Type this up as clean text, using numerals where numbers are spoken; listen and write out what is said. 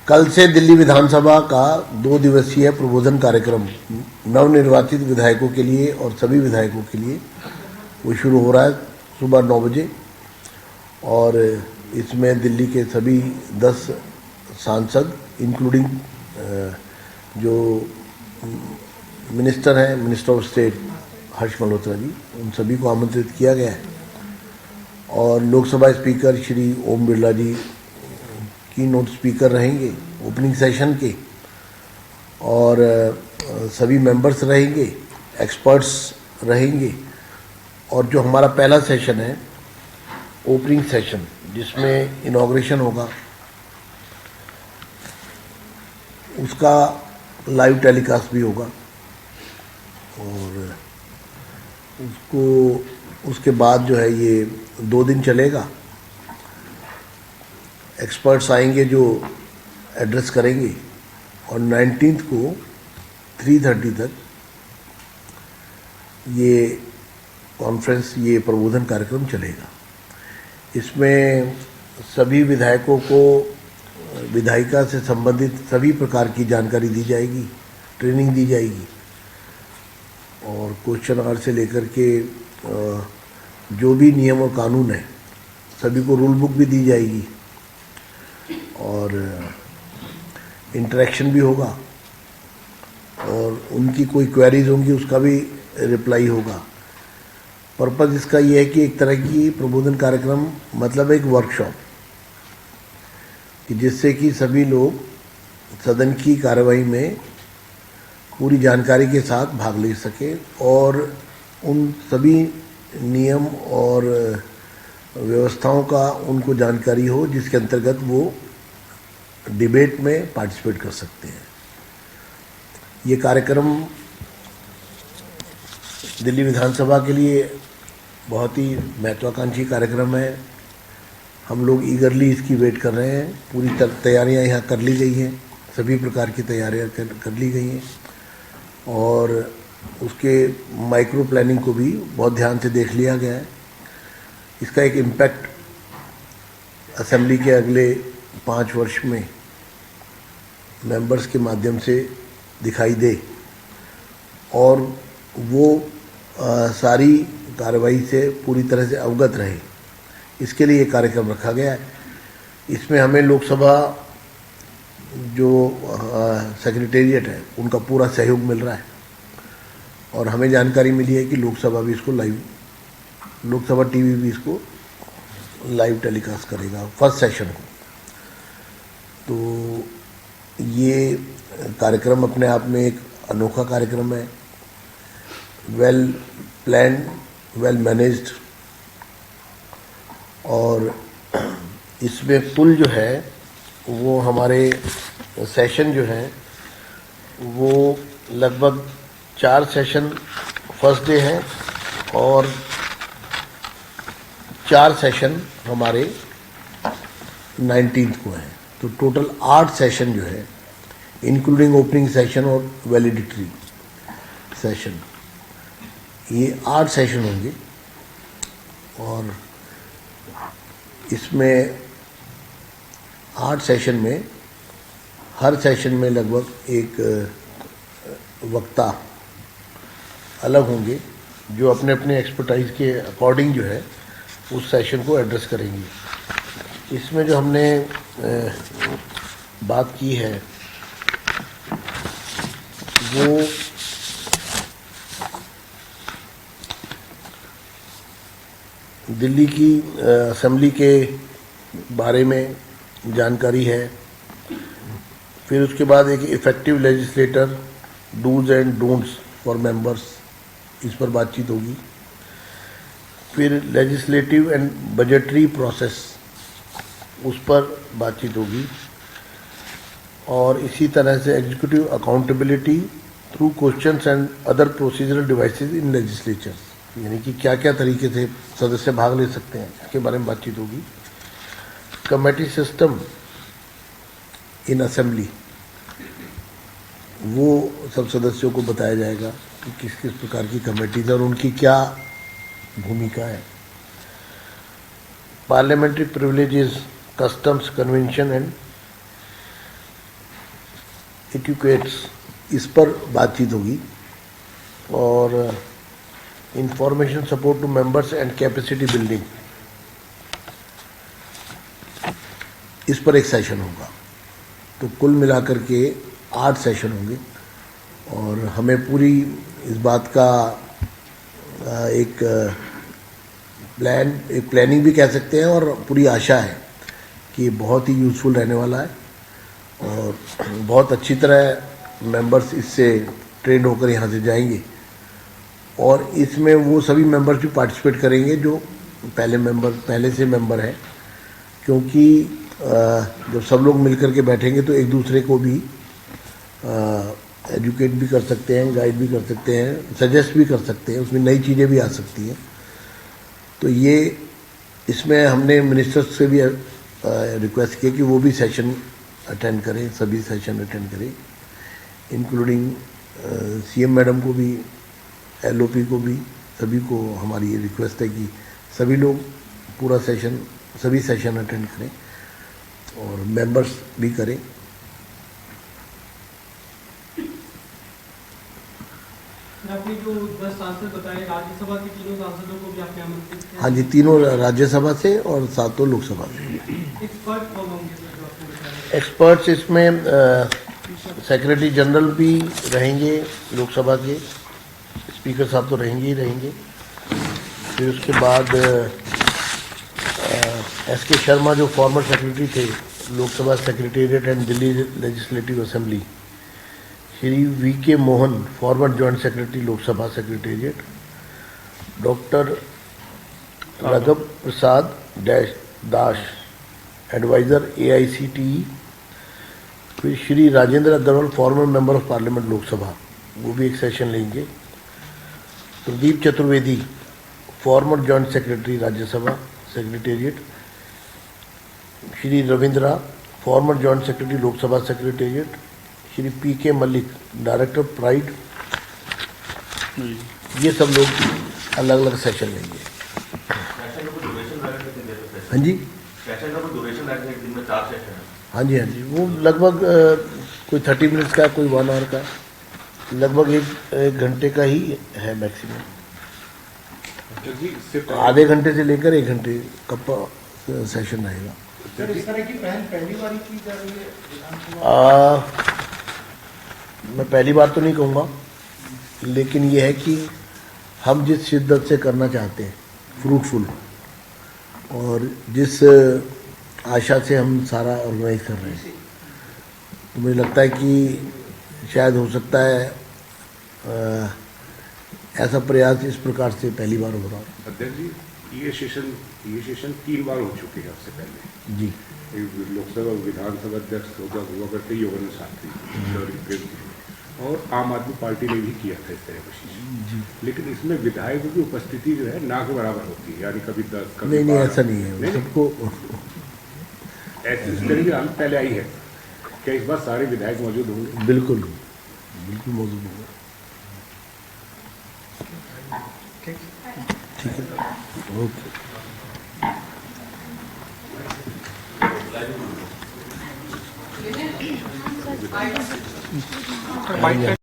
कल से दिल्ली विधानसभा का 2 दिवसीय प्रबोधन कार्यक्रम नवनिर्वाचित विधायकों के लिए और सभी विधायकों के लिए वो शुरू हो रहा है सुबह 9 बजे। और इसमें दिल्ली के सभी 10 सांसद इंक्लूडिंग जो मिनिस्टर हैं, मिनिस्टर ऑफ स्टेट हर्ष मल्होत्रा जी, उन सभी को आमंत्रित किया गया है। और लोकसभा स्पीकर श्री ओम बिरला जी की नोट स्पीकर रहेंगे ओपनिंग सेशन के, और सभी मेंबर्स रहेंगे, एक्सपर्ट्स रहेंगे। और जो हमारा पहला सेशन है ओपनिंग सेशन, जिसमें इनॉग्रेशन होगा, उसका लाइव टेलीकास्ट भी होगा। और उसके बाद जो है ये 2 दिन चलेगा। एक्सपर्ट्स आएंगे जो एड्रेस करेंगे, और 19 को 3:30 तक ये कॉन्फ्रेंस, ये प्रबोधन कार्यक्रम चलेगा। इसमें सभी विधायकों को विधायिका से संबंधित सभी प्रकार की जानकारी दी जाएगी, ट्रेनिंग दी जाएगी, और क्वेश्चन आवर से लेकर के जो भी नियम और कानून है सभी को रूल बुक भी दी जाएगी, और इंटरेक्शन भी होगा, और उनकी कोई क्वेरीज होंगी उसका भी रिप्लाई होगा। पर्पज़ इसका ये है कि एक तरह की प्रबोधन कार्यक्रम मतलब एक वर्कशॉप, कि जिससे कि सभी लोग सदन की कार्रवाई में पूरी जानकारी के साथ भाग ले सके, और उन सभी नियम और व्यवस्थाओं का उनको जानकारी हो जिसके अंतर्गत वो डिबेट में पार्टिसिपेट कर सकते हैं। ये कार्यक्रम दिल्ली विधानसभा के लिए बहुत ही महत्वाकांक्षी कार्यक्रम है। हम लोग ईगरली इसकी वेट कर रहे हैं। पूरी तैयारियां यहाँ कर ली गई हैं, सभी प्रकार की तैयारियां कर ली गई हैं, और उसके माइक्रो प्लानिंग को भी बहुत ध्यान से देख लिया गया है। इसका एक इम्पैक्ट असेंबली के अगले 5 वर्ष में मेंबर्स के माध्यम से दिखाई दे, और वो सारी कार्रवाई से पूरी तरह से अवगत रहे, इसके लिए ये कार्यक्रम रखा गया है। इसमें हमें लोकसभा जो सेक्रेटेरिएट है उनका पूरा सहयोग मिल रहा है, और हमें जानकारी मिली है कि लोकसभा भी इसको लोकसभा टीवी भी इसको लाइव टेलीकास्ट करेगा फर्स्ट सेशन को। तो ये कार्यक्रम अपने आप में एक अनोखा कार्यक्रम है, वेल प्लान्ड, वेल मैनेज्ड, और इसमें कुल जो है वो हमारे सेशन जो है वो लगभग 4 सेशन फर्स्ट डे हैं, और 4 सेशन हमारे 19 को हैं। तो टोटल 8 सेशन जो है, इंक्लूडिंग ओपनिंग सेशन और वैलिडिटी सेशन, ये 8 सेशन होंगे। और इसमें 8 सेशन में हर सेशन में लगभग एक वक्ता अलग होंगे जो अपने अपने एक्सपर्टाइज के अकॉर्डिंग जो है उस सेशन को एड्रेस करेंगे। इसमें जो हमने बात की है वो दिल्ली की असेंबली के बारे में जानकारी है। फिर उसके बाद एक effective legislator, dos and don'ts for members, इस पर बातचीत होगी। फिर लेजिस्लेटिव एंड बजटरी प्रोसेस, उस पर बातचीत होगी। और इसी तरह से executive accountability through questions and other procedural devices in legislature, यानी कि क्या क्या तरीके से सदस्य भाग ले सकते हैं, इसके बारे में बातचीत होगी। कमेटी सिस्टम इन असेंबली, वो सब सदस्यों को बताया जाएगा कि किस किस प्रकार की कमेटीज और उनकी क्या भूमिका है। Parliamentary privileges, customs, convention and etiquettes, इस पर बातचीत होगी, और information support to members and capacity building, इस पर एक सेशन होगा। तो कुल मिलाकर के 8 सेशन होंगे, और हमें पूरी इस बात का एक प्लानिंग भी कह सकते हैं, और पूरी आशा है कि बहुत ही यूज़फुल रहने वाला है, और बहुत अच्छी तरह मेंबर्स इससे ट्रेंड होकर यहाँ से जाएंगे, और इसमें वो सभी मेंबर्स भी पार्टिसिपेट करेंगे जो पहले से मेंबर हैं, क्योंकि जब सब लोग मिलकर के बैठेंगे तो एक दूसरे को भी एजुकेट भी कर सकते हैं, गाइड भी कर सकते हैं, सजेस्ट भी कर सकते हैं, उसमें नई चीज़ें भी आ सकती हैं। तो ये इसमें हमने मिनिस्टर्स से भी रिक्वेस्ट किया कि वो भी सेशन अटेंड करें, सभी सेशन अटेंड करें, इंक्लूडिंग सीएम मैडम को भी, एलओपी को भी, सभी को हमारी ये रिक्वेस्ट है कि सभी लोग पूरा सेशन, सभी सेशन अटेंड करें और मेंबर्स भी करें। आपने जो 10 सांसद बताए, राज्यसभा के तीनों सांसदों को भी आपने आमंत्रित किया? हाँ जी, तीनों राज्यसभा से और 7 लोकसभा से। एक्सपर्ट कौन होंगे जो आपने बताया? एक्सपर्ट्स इसमें सेक्रेटरी जनरल भी रहेंगे, लोकसभा के स्पीकर साहब तो रहेंगे ही रहेंगे। फिर उसके बाद एस.के. शर्मा जो फॉर्मर सेक्रेटरी थे Lok Sabha secretariat and Delhi legislative assembly, Shri V K. Mohan former joint secretary Lok Sabha secretariat, doctor Raghav Prasad Das adviser AICTE, फिर Shri Rajendra Agarwal former member of parliament Lok Sabha, वो भी एक सेशन लेंगे, Pradeep Chaturvedi former joint secretary Rajya Sabha secretariat, Shri Ravindra former joint secretary Lok Sabha secretariat, Shri P.K. Malik director PRIDE, ये सब लोग अलग अलग सेशन लेंगे। हाँ जी, हाँ जी, हाँ जी, वो लगभग कोई 30 मिनट्स का, कोई 1 आवर का, लगभग एक घंटे का ही है मैक्सिमम। आधे घंटे से लेकर 1 घंटे का सेशन रहेगा। सर, इस तरह की पहल पहली बार की जा रही है? मैं पहली बार तो नहीं कहूँगा, लेकिन ये है कि हम जिस शिद्दत से करना चाहते हैं फ्रूटफुल, और जिस आशा से हम सारा ऑर्गेनाइज कर रहे हैं, तो मुझे लगता है कि शायद हो सकता है ऐसा प्रयास इस प्रकार से पहली बार हो रहा है। अध्यक्ष जी, ये सेशन 3 बार हो चुके हैं आपसे पहले जी। लोकसभा विधानसभा अध्यक्ष हुआ करते योगेंद्र साथी, और आम आदमी पार्टी ने भी किया था इस तरह का सेशन, लेकिन इसमें विधायकों की उपस्थिति जो है ना के बराबर होती है, यानी कभी 10 कभी नहीं, ऐसा नहीं है सबको। ऐसी इस तरह की हालत पहले आई है क्या? इस बार सारे विधायक मौजूद होंगे? बिल्कुल बिल्कुल मौजूद होंगे। ठीक है, ओके।